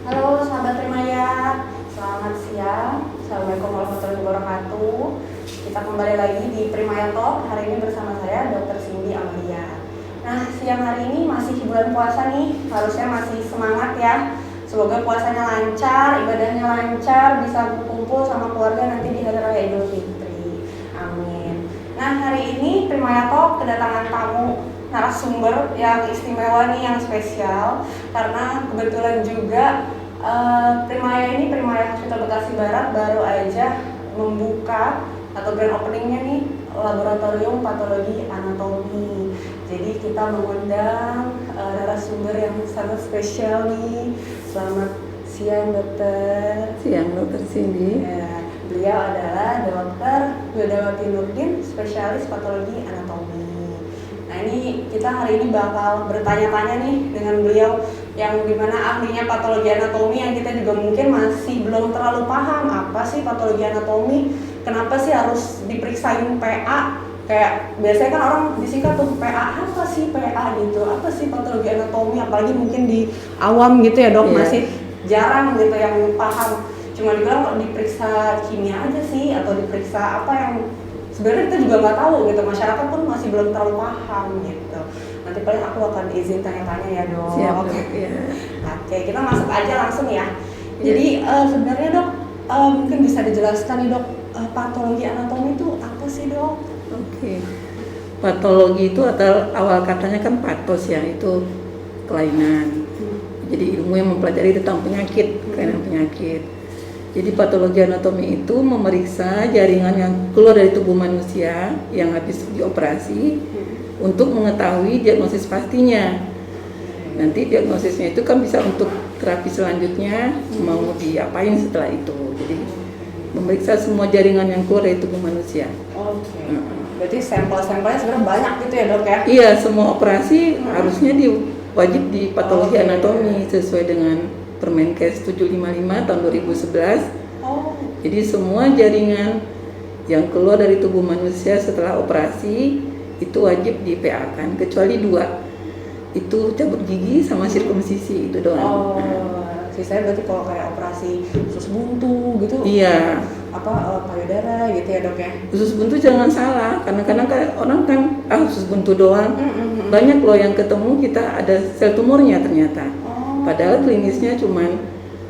Halo sahabat Trimaya, selamat siang. Assalamualaikum warahmatullahi wabarakatuh. Kita kembali lagi di Trimaya Talk. Hari ini bersama saya Dr. Cindy Amalia. Nah, siang hari ini masih bulan puasa nih, harusnya masih semangat ya. Semoga puasanya lancar, ibadahnya lancar, bisa berkumpul sama keluarga nanti di hari raya Idul Fitri. Amin. Nah, hari ini Trimaya Talk kedatangan tamu narasumber yang istimewa nih, yang spesial, karena kebetulan juga Trimaya Hospital Bekasi Barat baru aja membuka atau grand openingnya nih laboratorium patologi anatomi. Jadi kita mengundang narasumber yang sangat spesial nih. Selamat siang dokter. Siang Dokter Cindy. Ya, beliau adalah Dr. Widawati Nurdin, spesialis patologi anatomi. Nah, ini kita hari ini bakal bertanya-tanya nih dengan beliau yang dimana ahlinya patologi anatomi, yang kita juga mungkin masih belum terlalu paham apa sih patologi anatomi, kenapa sih harus diperiksain PA. Kayak biasanya kan orang disingkat tuh PA, apa sih PA gitu, apa sih patologi anatomi, apalagi mungkin di awam gitu ya dok, masih jarang gitu yang paham. Cuma dibilang kalau diperiksa kimia aja sih, atau diperiksa apa yang sebenarnya kita juga nggak tahu gitu, masyarakat pun masih belum terlalu paham gitu. Nanti paling aku akan izin tanya-tanya ya dok. Siap, ya. Oke, kita masuk aja langsung ya. Jadi sebenarnya dok, mungkin bisa dijelaskan nih dok, patologi anatomi itu apa sih dok? Oke. Patologi itu atau awal katanya kan patos ya, itu kelainan. Jadi ilmu yang mempelajari tentang penyakit, kelainan penyakit. Jadi patologi anatomi itu memeriksa jaringan yang keluar dari tubuh manusia yang habis dioperasi untuk mengetahui diagnosis pastinya. Nanti diagnosisnya itu kan bisa untuk terapi selanjutnya mau diapain setelah itu. Jadi memeriksa semua jaringan yang keluar dari tubuh manusia. Oke. Berarti sampel-sampelnya sebenarnya banyak gitu ya dok ya? Iya, semua operasi harusnya wajib di patologi anatomi sesuai dengan Permenkes 755 tahun 2011. Jadi semua jaringan yang keluar dari tubuh manusia setelah operasi itu wajib di PA kan, kecuali dua, itu cabut gigi sama sirkumsisi, itu doang. Sisanya berarti kalau kayak operasi usus buntu gitu, Iya. Payudara gitu ya dok ya? Usus buntu jangan salah, karena kadang orang kan usus buntu doang. Banyak loh yang ketemu kita ada sel tumornya ternyata. Padahal klinisnya cuman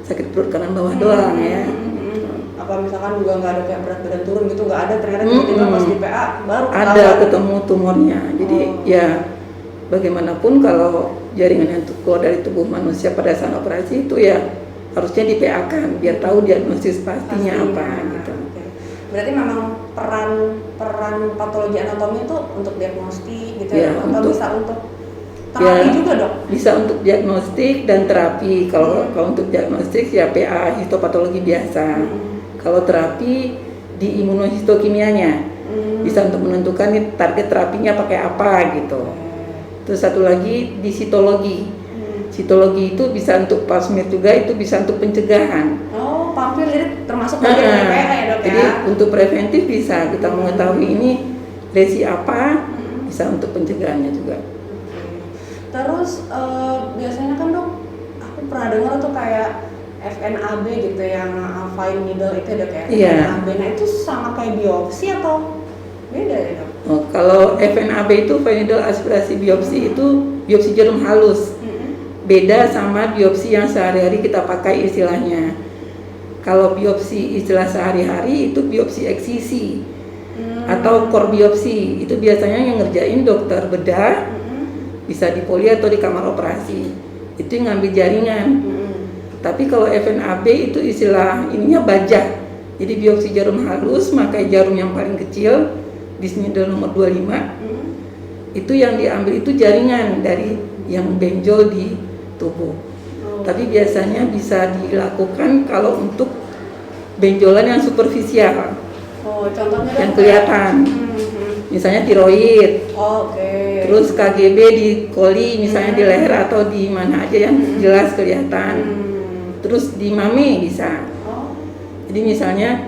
sakit perut kanan bawah doang ya. Apa misalkan juga nggak ada kayak berat badan turun gitu, nggak ada, ternyata tiba-tiba pas di PA baru ada ketemu tumornya. Jadi ya bagaimanapun kalau jaringan yang keluar dari tubuh manusia pada saat operasi itu ya harusnya di PA kan, biar tahu diagnosis pastinya apa gitu. Berarti memang peran patologi anatomi itu untuk diagnostik gitu ya, atau bisa untuk terapi juga dok? Bisa untuk diagnostik dan terapi. Kalau untuk diagnostik ya PA histopatologi biasa. Kalau terapi di imunohistokimianya, bisa untuk menentukan nih target terapinya pakai apa gitu. Terus satu lagi di sitologi. Sitologi itu bisa untuk pap smear juga, itu bisa untuk pencegahan. Pap smear jadi termasuk bagian PA ya dok ya? Jadi untuk preventif bisa kita mengetahui ini lesi apa, bisa untuk pencegahannya juga. Terus biasanya kan dok, aku pernah dengar tuh kayak FNAB gitu, yang fine needle itu dok ya? Iya. FNAB, nah itu sama kayak biopsi atau beda ya dok? Kalau FNAB itu fine needle aspirasi biopsi, itu biopsi jarum halus. Beda sama biopsi yang sehari-hari kita pakai istilahnya. Kalau biopsi istilah sehari-hari itu biopsi eksisi atau core biopsi, itu biasanya yang ngerjain dokter bedah, bisa di poli atau di kamar operasi, itu yang ngambil jaringan. Tapi kalau FNAB itu istilah ininya baja, jadi biopsi jarum halus, pakai jarum yang paling kecil, disneedle nomor 25, itu yang diambil itu jaringan dari yang benjol di tubuh. Tapi biasanya bisa dilakukan kalau untuk benjolan yang superficial, contohnya yang kelihatan. Misalnya tiroid, terus KGB di koli, misalnya di leher atau di mana aja yang jelas kelihatan. Terus di mame bisa. Jadi misalnya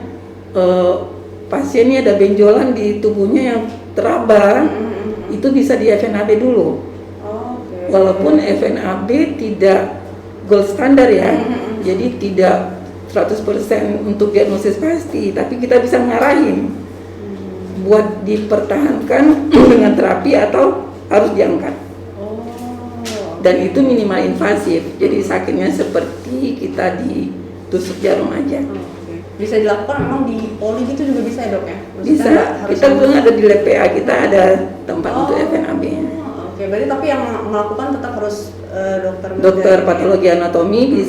pasien ini ada benjolan di tubuhnya yang teraba, itu bisa di FNAB dulu. Walaupun FNAB tidak gold standar ya, Jadi tidak 100% untuk diagnosis pasti, tapi kita bisa ngarahin buat dipertahankan dengan terapi atau harus diangkat. Dan itu minimal invasif, jadi sakitnya seperti kita ditusuk jarum aja. Bisa dilakukan memang di poli gitu juga bisa ya dok ya? Maksudnya Bisa, kita belum ada di lab PA, kita ada tempat untuk FNAB-nya. Oke, berarti tapi yang melakukan tetap harus dokter patologi anatomi,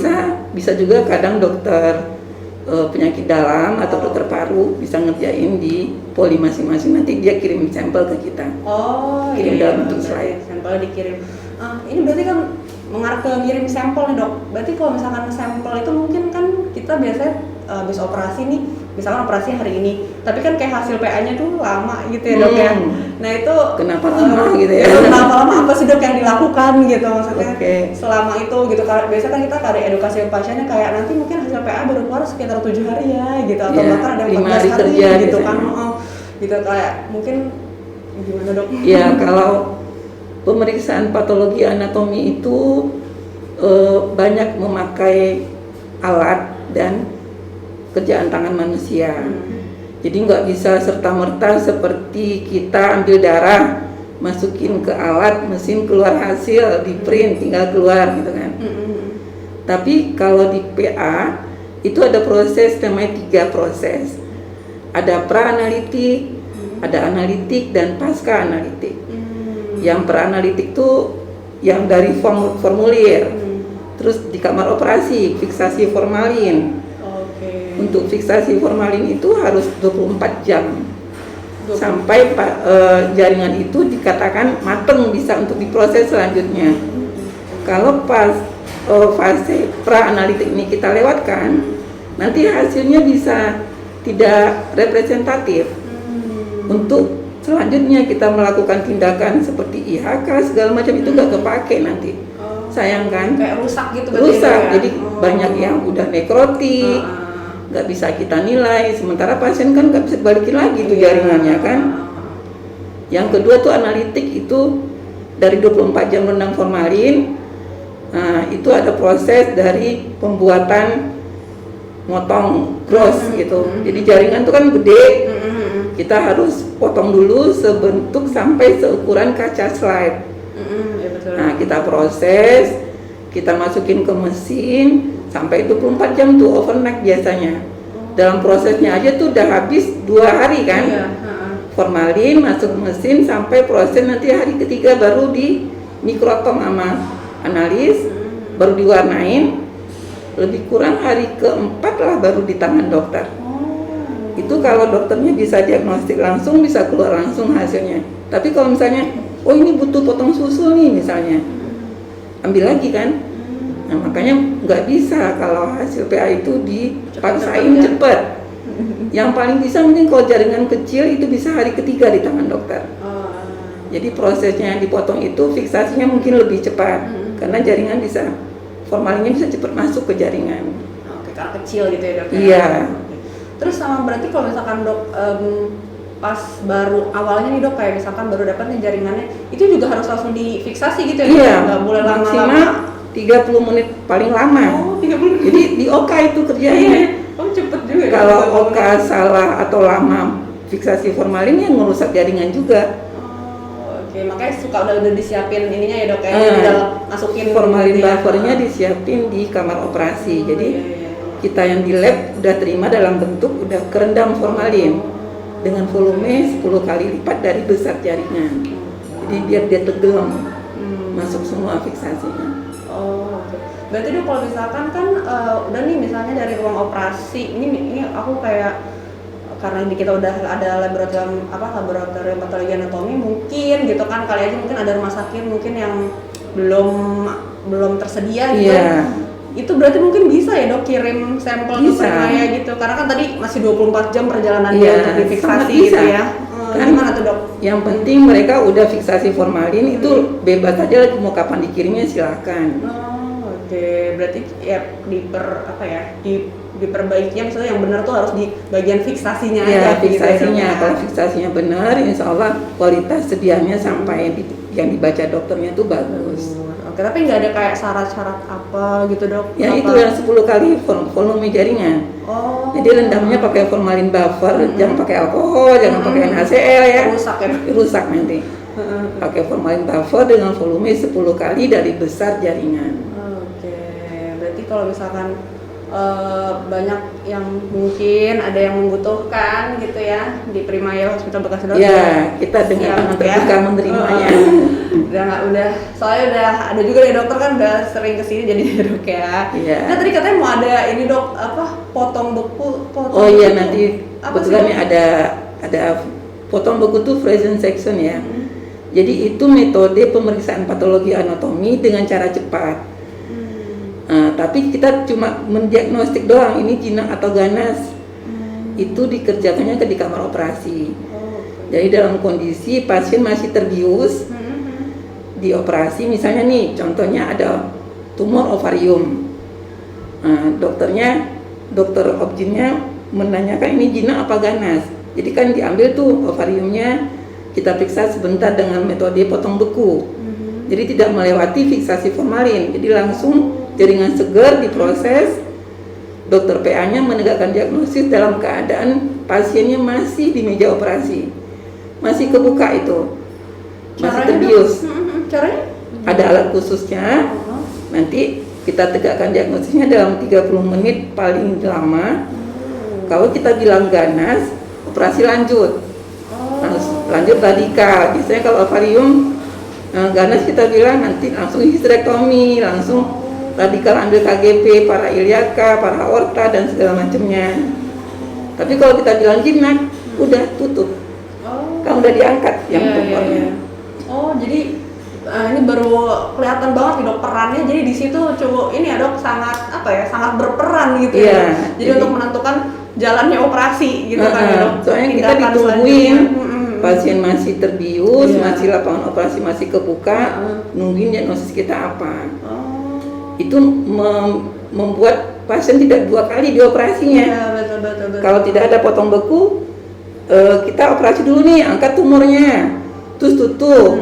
bisa juga kadang dokter penyakit dalam atau dokter paru bisa ngerjain di poli masing-masing, nanti dia kirim sampel ke kita. Kirim dalam bentuk slide. Sampel dikirim. Ini berarti kan mengarah ke ngirim sampel nih dok. Berarti kalau misalkan sampel itu mungkin kan kita biasanya habis operasi nih, misalkan operasi hari ini, tapi kan kayak hasil PA-nya tuh lama gitu ya dok ya. Nah itu kenapa lama gitu ya? Kenapa lama, apa sih dok yang dilakukan gitu maksudnya? Selama itu gitu, biasanya kan kita dari edukasi pasiennya kayak nanti mungkin hasil PA baru keluar sekitar 7 hari ya gitu, atau bahkan ada 14 hari kerja, gitu kan, gitu kayak mungkin gimana dok? Ya kalau pemeriksaan patologi anatomi itu banyak memakai alat dan kerjaan tangan manusia. Jadi nggak bisa serta-merta seperti kita ambil darah, masukin ke alat, mesin keluar hasil, di print tinggal keluar gitu kan. Tapi kalau di PA itu ada proses namanya 3 proses. Ada pra-analitik, ada analitik dan pasca analitik. Yang pra-analitik itu yang dari formulir, terus di kamar operasi fiksasi formalin. Untuk fiksasi formalin itu harus 24 jam sampai jaringan itu dikatakan mateng bisa untuk diproses selanjutnya. Kalau pas fase pra-analitik ini kita lewatkan, nanti hasilnya bisa tidak representatif. Untuk selanjutnya kita melakukan tindakan seperti IHK segala macam itu nggak kepake nanti. Sayang kan? Kayak rusak gitu. Rusak, jadi banyak yang udah nekrotik, nggak bisa kita nilai. Sementara pasien kan nggak bisa balikin lagi tuh jaringannya kan. Yang kedua tuh analitik, itu dari 24 jam rendam formalin. Nah, itu ada proses dari pembuatan motong cross gitu. Jadi jaringan tuh kan gede. Kita harus potong dulu sebentuk sampai seukuran kaca slide. Nah, kita proses, kita masukin ke mesin sampai 24 jam tuh overnight biasanya. Dalam prosesnya aja tuh udah habis 2 hari kan. Formalin masuk mesin sampai proses nanti hari ketiga baru di mikrotom sama analis, baru diwarnain. Lebih kurang hari keempat lah baru di tangan dokter. Itu kalau dokternya bisa diagnostik langsung, bisa keluar langsung hasilnya. Tapi kalau misalnya, oh ini butuh potong susu nih misalnya, ambil lagi kan. Nah makanya nggak bisa kalau hasil PA itu dipaksain cepat. Yang paling bisa mungkin kalau jaringan kecil itu bisa hari ketiga di tangan dokter. Jadi prosesnya dipotong itu fiksasinya mungkin lebih cepat, karena jaringan bisa, formalinnya bisa cepat masuk ke jaringan. Oke, karena kecil gitu ya dok? Iya. Terus sama berarti kalau misalkan dok pas baru awalnya nih dok, kayak misalkan baru dapat nih jaringannya, itu juga harus langsung difiksasi gitu ya? Iya, nggak boleh lama-lama. Maksimal 30 menit paling lama. 30 menit. Jadi di OK itu kerjanya. Cepet juga. Kalau OK salah atau lama fiksasi formalin yang ngerusak jaringan juga. Oke, makanya suka udah disiapin ininya ya dok, kayak tinggal masukin formalin buffernya disiapin di kamar operasi. Jadi kita yang di lab udah terima dalam bentuk udah kerendam formalin dengan volume 10 kali lipat dari besar jaringan. Jadi biar dia tenggelam masuk semua fiksasinya. Oke. Berarti dok kalau misalkan kan udah nih misalnya dari ruang operasi ini aku kayak, karena di kita udah ada laboratorium patologi anatomi mungkin gitu kan, kali aja mungkin ada rumah sakit mungkin yang belum tersedia gitu. Itu berarti mungkin bisa ya dok kirim sampel ke saya gitu, karena kan tadi masih 24 jam perjalanan dia untuk difiksasi gitu ya. Kan, gimana tuh dok? Yang penting mereka udah fiksasi formalin, itu bebas aja mau kapan dikirimnya silahkan. Oke, berarti ya diperbaikinya misalnya yang benar tuh harus di bagian fiksasinya Ya, aja. fiksasinya. Gitu ya, Kalau fiksasinya benar, insya Allah kualitas sedianya sampai yang dibaca dokternya tuh bagus. Oke, tapi nggak ada kayak syarat-syarat apa gitu dok? Ya, apa? itu yang 10 kali volume jaringan. Oh. Jadi rendamnya pakai formalin buffer, jangan pakai alkohol, jangan pakai NaCl ya. Rusak ya. Rusak nanti. Pakai formalin buffer dengan volume 10 kali dari besar jaringan. Oke, berarti kalau misalkan banyak yang mungkin ada yang membutuhkan gitu ya di Primaya Hospital Bekasi Dok. Ya, kita dengan terbuka menerimanya. Soalnya udah ada juga nih dokter kan udah sering kesini jadi dok ya. Iya. Nah tadi katanya mau ada ini dok potong beku. Oh iya, nanti kebetulan ada potong beku tuh frozen section ya. Jadi itu metode pemeriksaan patologi anatomi dengan cara cepat. Tapi kita cuma mendiagnostik doang ini jinak atau ganas. Itu dikerjakannya di kamar operasi. Jadi dalam kondisi pasien masih terbius, dioperasi misalnya nih, contohnya ada tumor ovarium. Dokter obgynnya menanyakan ini jinak apa ganas. Jadi kan diambil tuh ovariumnya, kita periksa sebentar dengan metode potong beku. Jadi tidak melewati fiksasi formalin, jadi langsung jaringan segar diproses. Dokter PA-nya menegakkan diagnosis dalam keadaan pasiennya masih di meja operasi, masih kebuka itu, masih terbius. Caranya? Ada alat khususnya. Nanti kita tegakkan diagnosisnya dalam 30 menit paling lama. Kalau kita bilang ganas, operasi lanjut. Lanjut radikal. Biasanya kalau ovarium ganas kita bilang nanti langsung histerektomi, langsung radikal ambil KGP, para iliaka, para aorta dan segala macamnya. Tapi kalau kita bilang jinak, udah tutup. Kan udah diangkat yang tumornya. Oh, jadi ini baru kelihatan banget nih dok perannya. Jadi di situ ini ya dok sangat sangat berperan gitu ya. Jadi untuk menentukan jalannya operasi gitu kan ya dok. Soalnya kita ditungguin pasien masih terbius, masih lapangan operasi masih kebuka, nungguin diagnosis kita apa. Itu membuat pasien tidak 2 kali dioperasinya. Betul. Kalau tidak ada potong beku, kita operasi dulu nih, angkat tumornya, terus tutup,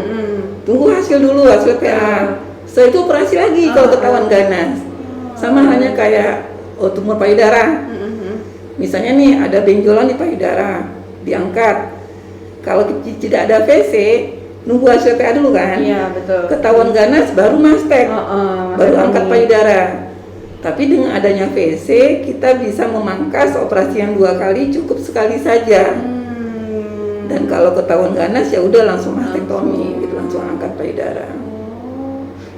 tunggu hasil dulu, hasil PA. Setelah itu operasi lagi kalau ketahuan ganas. Sama hanya kayak tumor payudara. Misalnya nih ada benjolan di payudara, diangkat. Kalau tidak ada VC, nunggu hasil PA dulu kan. Iya, betul. Ketahuan ganas baru mastek, baru angkat payudara. Tapi dengan adanya VC, kita bisa memangkas operasi yang 2 kali cukup sekali saja. Dan kalau ketahuan ganas ya udah langsung mastektomi, gitu, langsung angkat payudara.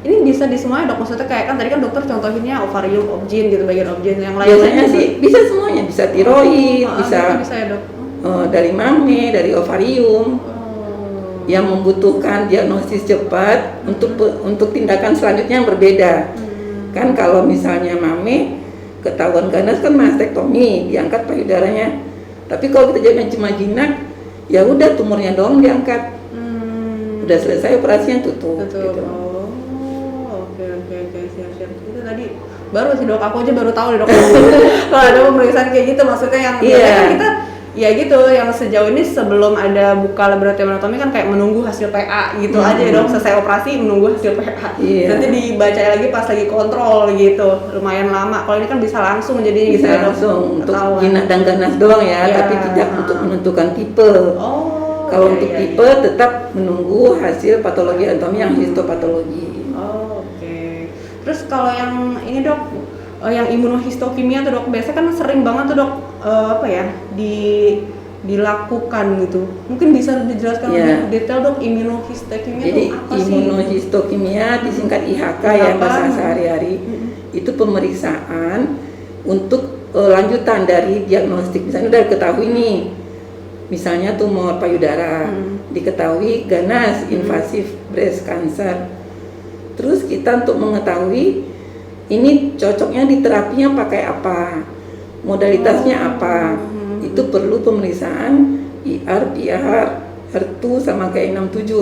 Ini bisa di semuanya dok, maksudnya kayak kan tadi kan dokter contohinnya ovarium, obgyn gitu, bagian obgyn yang lain. Biasanya sih bisa semuanya, bisa tiroid, bisa ya dok. Dari mame, dari ovarium. Yang membutuhkan diagnosis cepat untuk tindakan selanjutnya yang berbeda. Kan kalau misalnya mame ketahuan ganas kan mastektomi, diangkat payudaranya. Tapi kalau kita jadi cuma jinak, ya udah tumornya doang diangkat. Udah selesai operasinya tutup. Gitu. Oke, siap. Itu tadi baru sih dok, aku aja baru tahu dok. Kalau ada pemeriksaan kayak gitu maksudnya yang kan kita ya gitu, yang sejauh ini sebelum ada buka laboratorium anatomi kan kayak menunggu hasil PA gitu aja dok, selesai operasi menunggu hasil PA. Nanti dibaca lagi pas lagi kontrol gitu, lumayan lama. Kalau ini kan bisa langsung jadinya bisa gitu langsung untuk jinak dan ganas doang ya, tapi tidak untuk menentukan tipe. Kalau untuk tipe tetap menunggu hasil patologi anatomi yang histopatologi. Terus kalau yang ini dok, yang imunohistokimia tuh dok, biasanya kan sering banget tuh dok dilakukan gitu. Mungkin bisa dijelaskan lebih detail dok, imunohistokimia itu apa sih? Imunohistokimia disingkat IHK ya bahasa sehari-hari. Itu pemeriksaan untuk lanjutan dari diagnostik. Misalnya udah ketahui nih, misalnya tumor payudara, diketahui ganas, invasif breast cancer. Terus kita untuk mengetahui ini cocoknya di terapinya pakai apa, modalitasnya apa, itu perlu pemeriksaan IR, PR, HER2 sama Ki67.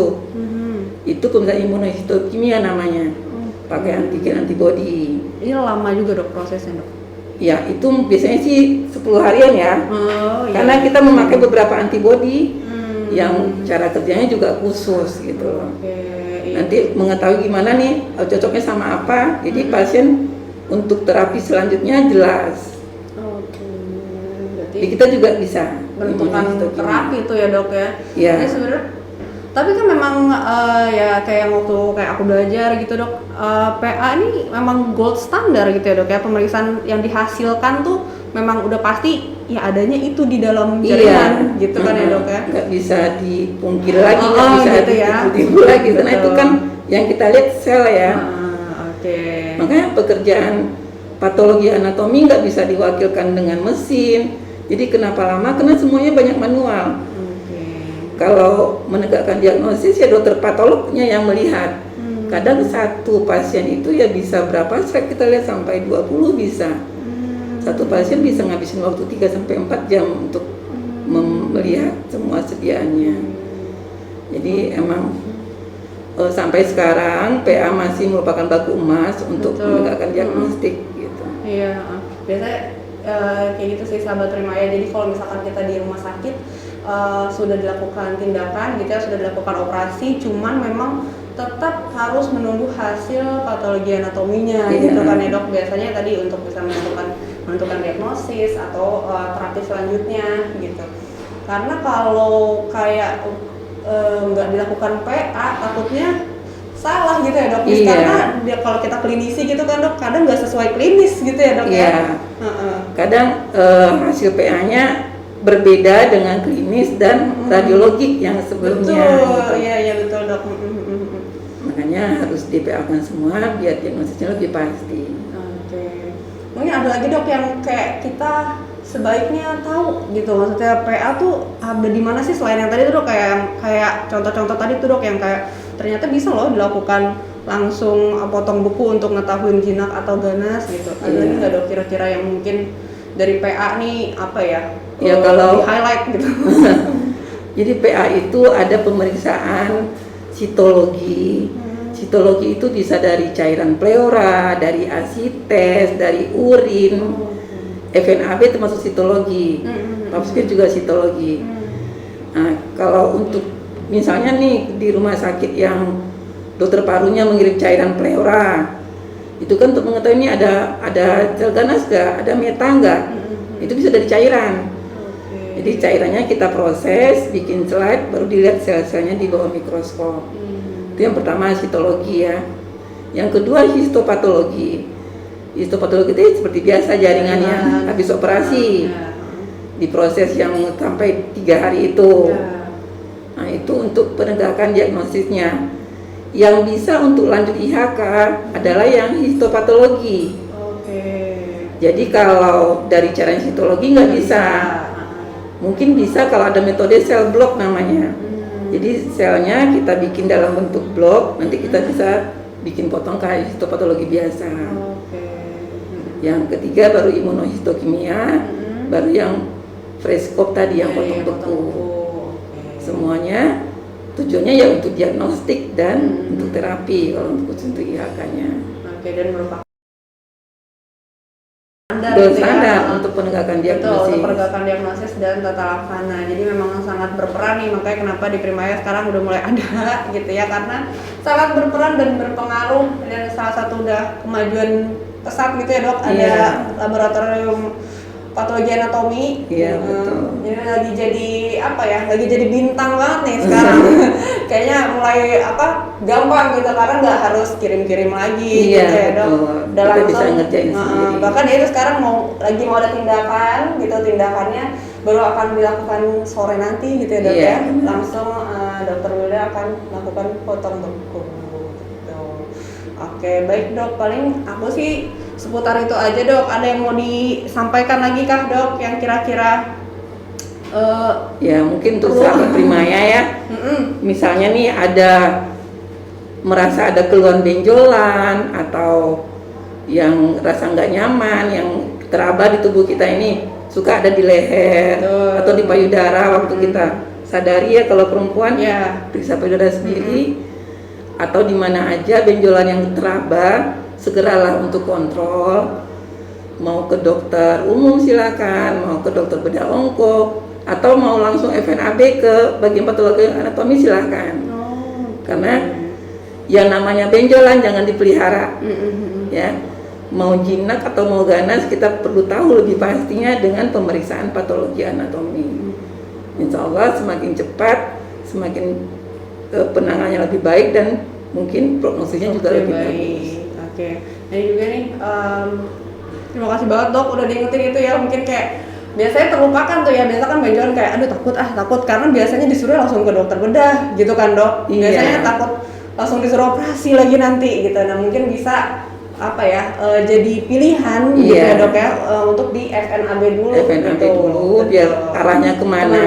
Itu pemeriksaan imunohistokimia namanya, pakai antigen antibody. Ini lama juga dok prosesnya dok? Ya itu biasanya sih 10 harian ya. Oh, Karena iya. kita memakai beberapa antibodi yang cara kerjanya juga khusus gitu loh. Oke, iya. Nanti mengetahui gimana nih cocoknya sama apa. Jadi pasien untuk terapi selanjutnya jelas. Oke. Berarti Jadi kita juga bisa bentukan imunohistokimia. terapi itu ya dok ya? Iya. Jadi sebenarnya, tapi kan memang ya kayak waktu kayak aku belajar gitu dok, PA ini memang gold standar gitu ya dok ya, pemeriksaan yang dihasilkan tuh memang udah pasti ya adanya itu di dalam jaringan gitu kan ya dok ya? Nggak bisa dipungkiri lagi, Oh, nggak bisa gitu ya. ditipu lagi karena itu Betul. kan yang kita lihat sel ya. Oke. Makanya pekerjaan patologi anatomi nggak bisa diwakilkan dengan mesin. Jadi kenapa lama? Karena semuanya banyak manual. Oke. Kalau menegakkan diagnosis ya dokter patolognya yang melihat. Kadang satu pasien itu ya bisa berapa slide kita lihat sampai 20 bisa. Satu pasien bisa ngabisin waktu 3 sampai 4 jam untuk melihat semua sediaannya. Jadi emang sampai sekarang PA masih merupakan baku emas untuk menegakkan diagnostik gitu. Iya, biasanya kayak gitu sih sahabat Trimaya. Jadi kalau misalkan kita di rumah sakit sudah dilakukan tindakan gitu ya, sudah dilakukan operasi, cuman memang tetap harus menunggu hasil patologi anatominya gitu kan ya dok. Biasanya tadi untuk bisa menentukan diagnosis atau terapi selanjutnya gitu. Karena kalau kayak nggak dilakukan PA takutnya salah gitu ya dok. Karena kalau kita klinisi gitu kan dok, kadang nggak sesuai klinis gitu ya dok ya. Kadang hasil PA-nya berbeda dengan klinis dan radiologik yang sebelumnya. Betul, iya betul dok. Makanya harus di-PA-kan semua biar diagnosisnya lebih pasti. Oke. Mungkin ada lagi dok yang kayak kita sebaiknya tahu gitu, maksudnya PA tuh ada di mana sih selain yang tadi tuh dok, kayak contoh-contoh tadi tuh dok yang kayak ternyata bisa loh dilakukan langsung potong buku untuk ngetahuin jinak atau ganas gitu. Ada lagi nggak dok kira-kira yang mungkin dari PA nih apa ya? Ya kalau di highlight gitu. Jadi PA itu ada pemeriksaan sitologi. Sitologi itu bisa dari cairan pleura, dari asites, dari urin. FNAB termasuk sitologi. Pap smear juga sitologi. Nah, kalau untuk misalnya nih di rumah sakit yang dokter parunya mengirim cairan pleura, itu kan untuk mengetahui ini ada sel ganas nggak, ada meta nggak, itu bisa dari cairan. Jadi cairannya kita proses, bikin slide, baru dilihat sel-selnya di bawah mikroskop. Itu yang pertama sitologi ya. Yang kedua histopatologi. Histopatologi itu seperti biasa jaringannya habis operasi, diproses yang sampai 3 hari itu. Nah itu untuk penegakan diagnosisnya. Yang bisa untuk lanjut IHK adalah yang histopatologi. Jadi kalau dari cara histologi nggak bisa. Mungkin bisa kalau ada metode sel blok namanya. Jadi selnya kita bikin dalam bentuk blok, nanti kita bisa bikin potong kayak histopatologi biasa. Yang ketiga baru imunohistokimia, baru yang freskop tadi yang potong beku. Semuanya tujuannya ya untuk diagnostik dan untuk terapi kalau untuk IHK-nya. Dan merupakan standar untuk penegakan diagnosis. Betul, untuk penegakan diagnosis dan tata laksana. Jadi memang sangat berperan nih, makanya kenapa di Primaya sekarang udah mulai ada gitu ya, karena sangat berperan dan berpengaruh. Dan salah satu udah kemajuan pesat gitu ya dok, ada laboratorium patologi anatomi. Iya betul. Jadi lagi jadi apa ya, lagi jadi bintang banget nih sekarang. Kayaknya mulai gampang gitu, karena nggak harus kirim-kirim lagi gitu ya dok. Udah langsung bisa ngerjain sendiri. Bahkan dia itu sekarang mau ada tindakan gitu, tindakannya baru akan dilakukan sore nanti gitu ya dok ya. Langsung dokter Wilda akan melakukan potong beku gitu. Oke, baik dok, paling aku sih seputar itu aja dok. Ada yang mau disampaikan lagi kah dok yang kira-kira ya mungkin untuk sahabat Primaya ya, misalnya nih merasa ada keluhan benjolan atau yang rasa nggak nyaman, yang teraba di tubuh kita ini, suka ada di leher atau di payudara waktu kita sadari ya, kalau perempuan periksa payudara sendiri, atau di mana aja benjolan yang teraba segeralah untuk kontrol. Mau ke dokter umum silakan, mau ke dokter bedah onko, atau mau langsung FNAB ke bagian patologi anatomi silakan. Karena yang namanya benjolan jangan dipelihara, ya. Mau jinak atau mau ganas kita perlu tahu lebih pastinya dengan pemeriksaan patologi anatomi. Insya Allah semakin cepat, semakin penanganannya lebih baik dan mungkin prognosisnya juga lebih bagus. Oke. Nah juga nih. Terima kasih banget dok udah diingetin itu ya, mungkin kayak biasanya terlupakan tuh ya, biasa kan benjolan kayak aduh takut karena biasanya disuruh langsung ke dokter bedah gitu kan dok. Iya. Biasanya takut langsung disuruh operasi lagi nanti gitu. Nah mungkin bisa apa ya jadi pilihan gitu ya dok ya, untuk di FNAB dulu FNAB gitu. dulu biar arahnya kemana.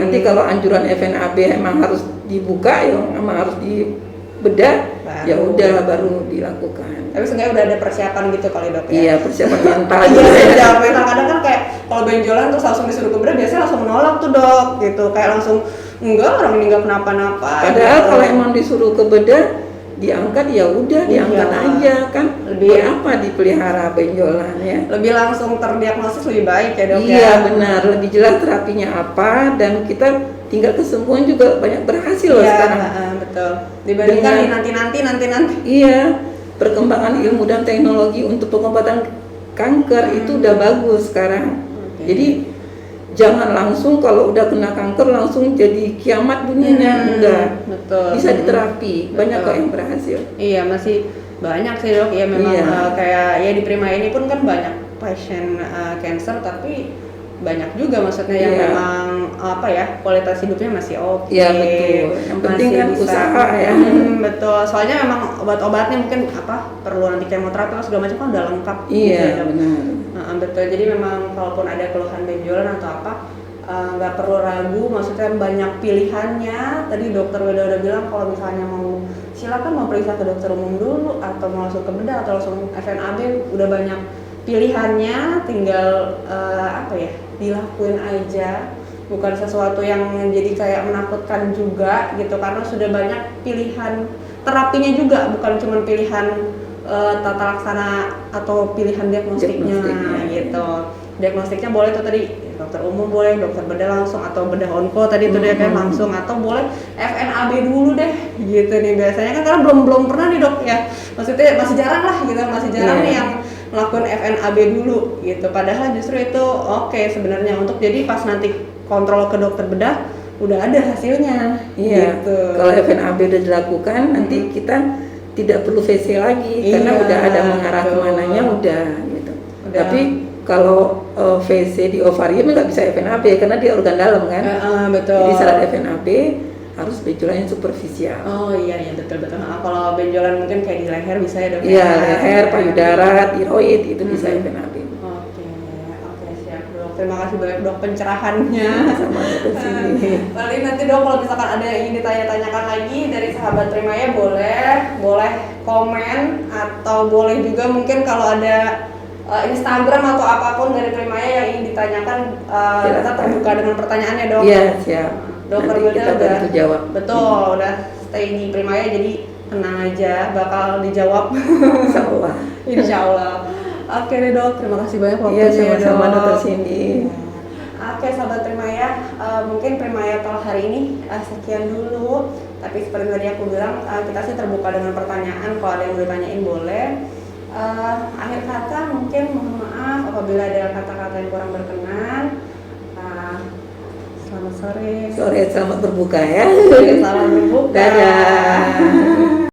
Nanti kalau anjuran FNAB emang harus dibuka ya emang harus dibedah, ya udah baru dilakukan. Tapi sebenarnya udah ada persiapan gitu kali dok ya? Iya, persiapan mental. Iya, kadang kan kayak kalau benjolan terus langsung disuruh ke bedah biasanya langsung menolak tuh dok gitu, kayak langsung enggak, orang ini enggak kenapa-napa. Padahal gitu. kalau emang disuruh ke bedah diangkat ya udah diangkat aja kan, lebih apa dipelihara benjolan ya, lebih langsung terdiagnosis lebih baik ya dok. Iya benar, lebih jelas terapinya apa dan kita tinggal kesembuhan juga banyak berhasil loh sekarang. Betul, dibandingkan di nanti. Iya, perkembangan ilmu dan teknologi untuk pengobatan kanker itu udah bagus sekarang. Jadi jangan langsung kalau udah kena kanker langsung jadi kiamat dunianya, enggak. Betul. Bisa diterapi, banyak kok yang berhasil. Iya, masih banyak sih dok. Ya memang kayak ya di Prima ini pun kan banyak pasien cancer, tapi banyak juga maksudnya yang memang apa ya kualitas hidupnya masih oke. Iya betul. Yang penting kan usaha ya. Betul. Soalnya memang obat-obatnya mungkin apa perlu nanti kemoterapi segala macam kan udah lengkap. Iya benar. Betul. Jadi memang kalaupun ada keluhan benjolan atau apa nggak perlu ragu. Maksudnya banyak pilihannya. Tadi dokter udah bilang kalau misalnya mau silakan mau periksa ke dokter umum dulu atau mau langsung ke bedah atau langsung FNAB, udah banyak pilihannya, tinggal apa ya dilakuin aja, bukan sesuatu yang jadi kayak menakutkan juga gitu, karena sudah banyak pilihan terapinya juga, bukan cuma pilihan tata laksana atau pilihan diagnostiknya gitu. Diagnostiknya boleh tuh tadi dokter umum, boleh dokter bedah langsung atau bedah onko tadi tuh dia kayak langsung, atau boleh FNAB dulu deh gitu nih biasanya kan, karena belum pernah nih dok ya, maksudnya masih jarang lah gitu, masih jarang nih yang melakukan FNAB dulu gitu, padahal justru itu oke sebenarnya untuk jadi pas nanti kontrol ke dokter bedah udah ada hasilnya. Iya gitu. Kalau FNAB udah dilakukan nanti kita tidak perlu VC lagi karena udah ada mengarah kemananya udah gitu. Tapi kalau VC di ovarium nggak bisa FNAB karena dia organ dalam kan. Betul. Jadi syarat FNAB harus benjolan yang superficial. Oh iya betul. Kalau benjolan mungkin kayak di leher bisa ya dok? Iya leher, payudara, tiroid itu bisa FNAB. Oke siap dok. Terima kasih banyak dok pencerahannya. Sama dokter sini. Berarti nanti dok kalau misalkan ada yang ingin ditanya-tanyakan lagi dari sahabat Trimaya boleh komen, atau boleh juga mungkin kalau ada Instagram atau apapun dari Trimaya yang ingin ditanyakan, kita terbuka dengan pertanyaannya dok. Iya siap. Dokter kita bantu jawab. Betul, udah stay di Primaya jadi tenang aja, bakal dijawab. Insyaallah. Insyaallah. Oke deh dok, terima kasih banyak waktunya. Iya sama-sama dokter Cindy. Oke sahabat Primaya, mungkin Primaya Talk hari ini sekian dulu. Tapi seperti tadi aku bilang, kita sih terbuka dengan pertanyaan. Kalau ada yang mau ditanyain boleh. Akhir kata mungkin mohon maaf apabila ada kata-kata yang kurang berkenan. Selamat sore. Selamat berbuka ya. Selamat berbuka. Dadah.